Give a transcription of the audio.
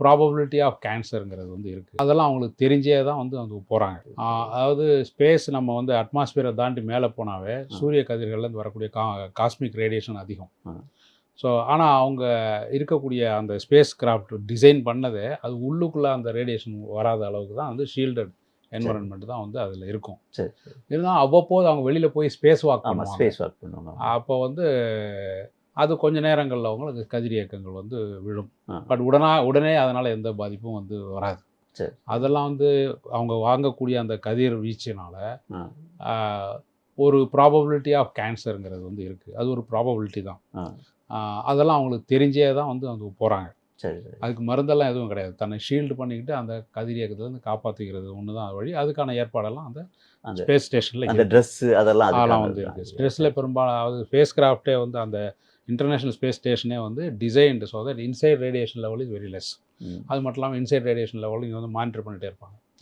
Probability of கேன்சருங்கிறது வந்து இருக்குது. அதெல்லாம் அவங்களுக்கு தெரிஞ்சே தான் வந்து அவங்க போகிறாங்க. அதாவது ஸ்பேஸ் நம்ம வந்து அட்மாஸ்பியரை தாண்டி மேலே போனாவே சூரிய கதிர்கள்லேருந்து வரக்கூடிய காஸ்மிக் ரேடியேஷன் அதிகம். ஸோ ஆனால் அவங்க இருக்கக்கூடிய அந்த ஸ்பேஸ் கிராஃப்ட் டிசைன் பண்ணதே அது உள்ளுக்குள்ளே அந்த ரேடியேஷன் வராத அளவுக்கு தான் வந்து ஷீல்டட் என்வரன்மெண்ட் தான் வந்து அதில் இருக்கும். சரி. இருந்தாலும் அவ்வப்போது அவங்க வெளியில் போய் ஸ்பேஸ் வாக் பண்ணுவாங்க. அப்போ வந்து அது கொஞ்ச நேரங்களில் அவங்களுக்கு கதிரியக்கங்கள் வந்து விழும். பட் உடனே அதனால் எந்த பாதிப்பும் வந்து வராது. அதெல்லாம் வந்து அவங்க வாங்கக்கூடிய அந்த கதிர் வீச்சினால ஒரு ப்ராபபிலிட்டி ஆஃப் கேன்சருங்கிறது வந்து இருக்குது. அது ஒரு ப்ராபபிலிட்டி தான். அதெல்லாம் அவங்களுக்கு தெரிஞ்சே தான் வந்து அவங்க போகிறாங்க. சரி. அதுக்கு மருந்தெல்லாம் எதுவும் கிடையாது. தன்னை ஷீல்டு பண்ணிக்கிட்டு அந்த கதிரியக்கத்துலேருந்து காப்பாற்றிக்கிறது ஒன்று தான் வழி. அதுக்கான ஏற்பாடெல்லாம் அந்த ஸ்பேஸ் ஸ்டேஷனில் அந்த ட்ரெஸ்ஸு அதெல்லாம் வந்து இருக்குது. ஸ்ட்ரெஸ்ஸில் பெரும்பாலும் அதாவது ஸ்பேஸ் கிராஃப்டே வந்து அந்த இன்டர்நேஷ்னல் ஸ்பேஸ் ஸ்டேஷனே வந்து designed so that inside radiation level is very less. அது மட்டும் இல்லாமல் இன்சைட் ரேடியேஷன் லெவல் இங்கே வந்து மானிட்டர் பண்ணிகிட்டே இருப்பாங்க.